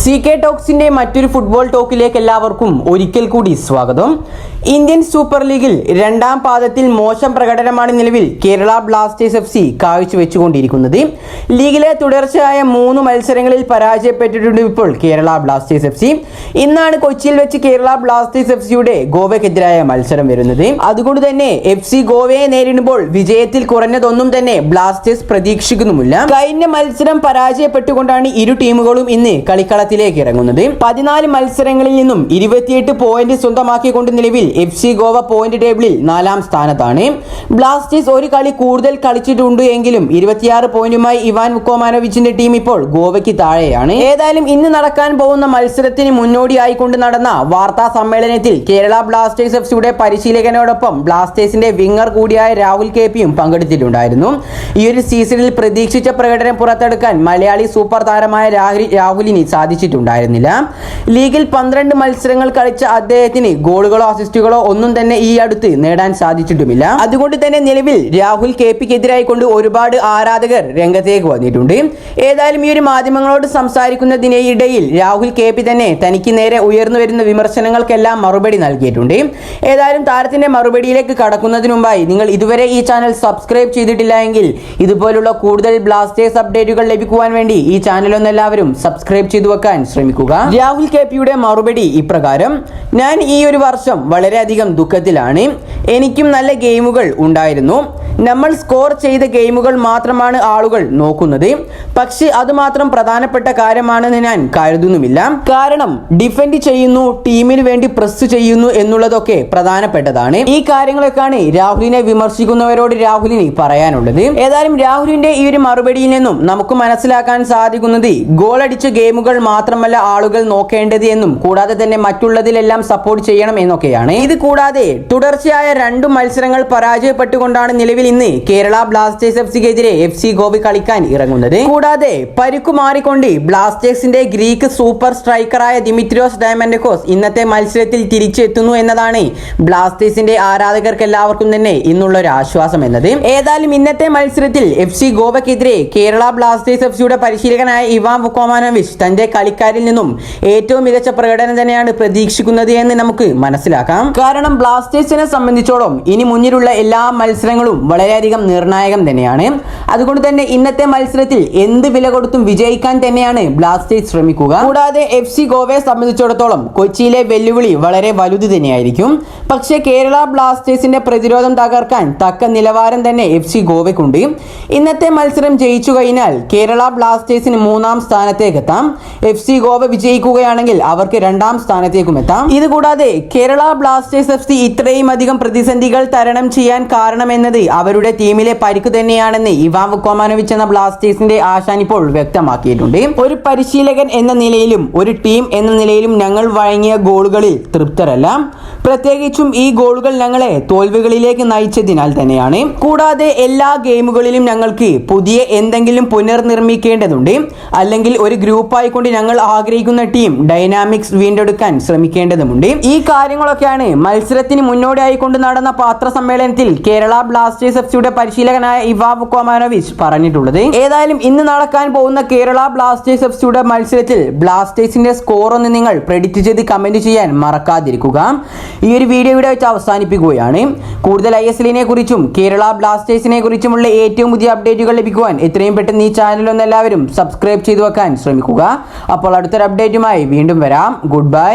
CK ടോക്സിന്റെ മറ്റൊരു football ടോക്കിലേക്ക് എല്ലാവർക്കും ഒരിക്കൽ കൂടി സ്വാഗതം. ഇന്ത്യൻ സൂപ്പർ ലീഗിൽ രണ്ടാം പാദത്തിൽ മോശം പ്രകടനമാണ് നിലവിൽ കേരള ബ്ലാസ്റ്റേഴ്സ് FC കാഴ്ചവെച്ചുകൊണ്ടിരിക്കുന്നത്. ലീഗിലെ തുടർച്ചയായ 3 മത്സരങ്ങളിൽ പരാജയപ്പെട്ടിട്ടുണ്ട് ഇപ്പോൾ കേരള ബ്ലാസ്റ്റേഴ്സ് FC. ഇന്നാണ് കൊച്ചിയിൽ വെച്ച് കേരള ബ്ലാസ്റ്റേഴ്സ് FCയുടെ ഗോവയ്ക്കെതിരായ മത്സരം വരുന്നത്. അതുകൊണ്ട് തന്നെ FC ഗോവയെ നേരിടുമ്പോൾ വിജയത്തിൽ കുറഞ്ഞതൊന്നും തന്നെ ബ്ലാസ്റ്റേഴ്സ് പ്രതീക്ഷിക്കുന്നുമില്ല. കഴിഞ്ഞ മത്സരം പരാജയപ്പെട്ടുകൊണ്ടാണ് ഇരു ടീമുകളും ഇന്ന് കളിക്കളത്തിലേക്ക് ഇറങ്ങുന്നത്. 14 മത്സരങ്ങളിൽ നിന്നും 28 പോയിന്റ് സ്വന്തമാക്കിക്കൊണ്ട് നിലവിൽ FC ഗോവ പോയിന്റ് ടേബിളിൽ 4ാം സ്ഥാനത്താണ്. ബ്ലാസ്റ്റേഴ്സ് ഒരു കളി കൂടുതൽ കളിച്ചിട്ടുണ്ട് എങ്കിലും 26 പോയിന്റുമായി ഇവാൻ വുക്കോമാനോവിച്ചിന്റെ ടീം ഇപ്പോൾ ഗോവയ്ക്ക് താഴെയാണ്. ഏതായാലും ഇന്ന് നടക്കാൻ പോകുന്ന മത്സരത്തിന് മുന്നോടിയായിക്കൊണ്ട് നടന്ന വാർത്താ സമ്മേളനത്തിൽ കേരള ബ്ലാസ്റ്റേഴ്സ് FCയുടെ പരിശീലകനോടൊപ്പം ബ്ലാസ്റ്റേഴ്സിന്റെ വിങ്ങർ കൂടിയായ രാഹുൽ KPയും പങ്കെടുത്തിട്ടുണ്ടായിരുന്നു. ഈ ഒരു സീസണിൽ പ്രതീക്ഷിച്ച പ്രകടനം പുറത്തെടുക്കാൻ മലയാളി സൂപ്പർ താരമായ രാഹുലിന് സാധിച്ചിട്ടുണ്ടായിരുന്നില്ല. ലീഗിൽ 12 മത്സരങ്ങൾ കളിച്ച അദ്ദേഹത്തിന് ഗോളുകളോ അസിസ്റ്റുകളോ ഒന്നും തന്നെ ഈ അടുത്ത് നേടാൻ സാധിച്ചിട്ടുമില്ല. അതുകൊണ്ട് തന്നെ നിലവിൽ രാഹുൽ KPക്കെതിരായി കൊണ്ട് ഒരുപാട് ആരാധകർ രംഗത്തേക്ക് വന്നിട്ടുണ്ട്. ഏതായാലും ഈ ഒരു മാധ്യമങ്ങളോട് സംസാരിക്കുന്നതിനിടയിൽ രാഹുൽ KP തന്നെ തനിക്ക് നേരെ ഉയർന്നു വരുന്ന വിമർശനങ്ങൾക്കെല്ലാം മറുപടി നൽകിയിട്ടുണ്ട്. ഏതായാലും താരത്തിന്റെ മറുപടിയിലേക്ക് കടക്കുന്നതിന് മുമ്പായി നിങ്ങൾ ഇതുവരെ ഈ ചാനൽ സബ്സ്ക്രൈബ് ചെയ്തിട്ടില്ല എങ്കിൽ ഇതുപോലുള്ള കൂടുതൽ ബ്ലാസ്റ്റേഴ്സ് അപ്ഡേറ്റുകൾ ലഭിക്കുവാൻ വേണ്ടി ഈ ചാനൽ ഒന്ന് എല്ലാവരും സബ്സ്ക്രൈബ് ചെയ്തു വെക്കാൻ ശ്രമിക്കുക. രാഹുൽ KPയുടെ മറുപടി ഇപ്രകാരം: ഞാൻ ഈ ഒരു വർഷം വളരെയധികം ദുഃഖത്തിലാണ്. എനിക്കും നല്ല ഗെയിമുകൾ ഉണ്ടായിരുന്നു. നമ്മൾ സ്കോർ ചെയ്ത ഗെയിമുകൾ മാത്രമാണ് ആളുകൾ നോക്കുന്നത്. പക്ഷെ അതുമാത്രം പ്രധാനപ്പെട്ട കാര്യമാണെന്ന് ഞാൻ കരുതുന്നുമില്ല. കാരണം ഡിഫെൻഡ് ചെയ്യുന്നു, ടീമിന് വേണ്ടി പ്രസ് ചെയ്യുന്നു എന്നുള്ളതൊക്കെ പ്രധാനപ്പെട്ടതാണ്. ഈ കാര്യങ്ങളൊക്കെയാണ് രാഹുലിനെ വിമർശിക്കുന്നവരോട് രാഹുലിന് പറയാനുള്ളത്. ഏതായാലും രാഹുലിന്റെ ഈ ഒരു മറുപടിയിൽ നിന്നും നമുക്ക് മനസ്സിലാക്കാൻ സാധിക്കുന്നത് ഗോൾ അടിച്ച ഗെയിമുകൾ മാത്രമല്ല ആളുകൾ നോക്കേണ്ടത് എന്നും കൂടാതെ തന്നെ മറ്റുള്ളതിലെല്ലാം സപ്പോർട്ട് ചെയ്യണം എന്നൊക്കെയാണ്. ഇത് കൂടാതെ തുടർച്ചയായ 2 മത്സരങ്ങൾ പരാജയപ്പെട്ടുകൊണ്ടാണ് നിലവിൽ ഇന്ന് കേരള ബ്ലാസ്റ്റേഴ്സ് FCക്കെതിരെ FC ഗോവ കളിക്കാൻ ഇറങ്ങുന്നത്. കൂടാതെ പരിക്കു മാറിക്കൊണ്ട് ബ്ലാസ്റ്റേഴ്സിന്റെ ഗ്രീക്ക് സൂപ്പർ സ്ട്രൈക്കറായ ദിമിത്രിയോസ് ഡയമൻഡക്കോസ് ഇന്നത്തെ മത്സരത്തിൽ തിരിച്ചെത്തുന്നു എന്നതാണ് ബ്ലാസ്റ്റേഴ്സിന്റെ ആരാധകർക്ക് എല്ലാവർക്കും തന്നെ ഇന്നുള്ള ഒരു ആശ്വാസം എന്നത്. ഏതായാലും ഇന്നത്തെ മത്സരത്തിൽ FC ഗോവയ്ക്കെതിരെ കേരള ബ്ലാസ്റ്റേഴ്സ് FCയുടെ പരിശീലകനായ ഇവാൻ വുക്കോമാനോവിച്ച് തന്റെ കളിക്കാരിൽ നിന്നും ഏറ്റവും മികച്ച പ്രകടനം തന്നെയാണ് പ്രതീക്ഷിക്കുന്നത് എന്ന് നമുക്ക് മനസ്സിലാക്കാം. കാരണം ബ്ലാസ്റ്റേഴ്സിനെ സംബന്ധിച്ചോളം ഇനി മുന്നിലുള്ള എല്ലാ മത്സരങ്ങളും വളരെയധികം നിർണായകം തന്നെയാണ്. അതുകൊണ്ട് തന്നെ ഇന്നത്തെ മത്സരത്തിൽ എന്ത് വില കൊടുത്തും വിജയിക്കാൻ തന്നെയാണ് ബ്ലാസ്റ്റേഴ്സ് ശ്രമിക്കുക. കൂടാതെ FC ഗോവയെ സംബന്ധിച്ചിടത്തോളം കൊച്ചിയിലെ വെല്ലുവിളി വളരെ വലുത് തന്നെയായിരിക്കും. പക്ഷേ കേരള ബ്ലാസ്റ്റേഴ്സിന്റെ പ്രതിരോധം തകർക്കാൻ തക്ക നിലവാരം തന്നെ FC ഗോവയ്ക്കുണ്ട്. ഇന്നത്തെ മത്സരം ജയിച്ചു കഴിഞ്ഞാൽ കേരള ബ്ലാസ്റ്റേഴ്സിന് 3ാം സ്ഥാനത്തേക്ക് എത്താം. FC ഗോവ വിജയിക്കുകയാണെങ്കിൽ അവർക്ക് 2ാം സ്ഥാനത്തേക്കും എത്താം. ഇത് കൂടാതെ കേരള ബ്ലാസ്റ്റേഴ്സ് FC ഇത്രയും അധികം പ്രതിസന്ധികൾ തരണം ചെയ്യാൻ കാരണമെന്നത് അവരുടെ ടീമിലെ പരിക്ക് തന്നെയാണെന്ന് ഇവാൻ വുക്കോമാനോവിച്ച് എന്ന ബ്ലാസ്റ്റേഴ്സിന്റെ ആശാൻ ഇപ്പോൾ വ്യക്തമാക്കിയിട്ടുണ്ട്. ഒരു പരിശീലകൻ എന്ന നിലയിലും ഒരു ടീം എന്ന നിലയിലും ഞങ്ങൾ വഴങ്ങിയ ഗോളുകളിൽ തൃപ്തരല്ല. പ്രത്യേകിച്ചും ഈ ഗോളുകൾ ഞങ്ങളെ തോൽവികളിലേക്ക് നയിച്ചതിനാൽ തന്നെയാണ്. കൂടാതെ എല്ലാ ഗെയിമുകളിലും ഞങ്ങൾക്ക് പുതിയ എന്തെങ്കിലും പുനർനിർമ്മിക്കേണ്ടതുണ്ട്. അല്ലെങ്കിൽ ഒരു ഗ്രൂപ്പായിക്കൊണ്ട് ഞങ്ങൾ ആഗ്രഹിക്കുന്ന ടീം ഡൈനാമിക്സ് വീണ്ടെടുക്കാൻ ശ്രമിക്കേണ്ടതുണ്ട്. ഈ കാര്യങ്ങളൊക്കെയാണ് മത്സരത്തിന് മുന്നോടിയായിക്കൊണ്ട് നടന്ന പത്രസമ്മേളനത്തിൽ കേരള ബ്ലാസ്റ്റേഴ്സ് FCയുടെ പരിശീലകനായ ഇവാൻ വുക്കോമാനോവിച്ച് പറഞ്ഞിട്ടുള്ളത്. ഏതായാലും ഇന്ന് നടക്കാൻ പോകുന്ന കേരള ബ്ലാസ്റ്റേഴ്സ് FCയുടെ മത്സരത്തിൽ ബ്ലാസ്റ്റേഴ്സിന്റെ സ്കോർ ഒന്ന് നിങ്ങൾ പ്രെഡിക്റ്റ് ചെയ്ത് കമന്റ് ചെയ്യാൻ മറക്കാതിരിക്കുക. ഈ ഒരു വീഡിയോ ഇവിടെ വെച്ച് അവസാനിപ്പിക്കുകയാണ്. കൂടുതൽ ISLനെ കുറിച്ചും കേരള ബ്ലാസ്റ്റേഴ്സിനെ കുറിച്ചുമുള്ള ഏറ്റവും പുതിയ അപ്ഡേറ്റുകൾ ലഭിക്കുവാൻ എത്രയും പെട്ടെന്ന് ഈ ചാനൽ ഒന്ന് എല്ലാവരും സബ്സ്ക്രൈബ് ചെയ്തു വെക്കാൻ ശ്രമിക്കുക. അപ്പോൾ അടുത്തൊരു അപ്ഡേറ്റുമായി വീണ്ടും വരാം. Good bye.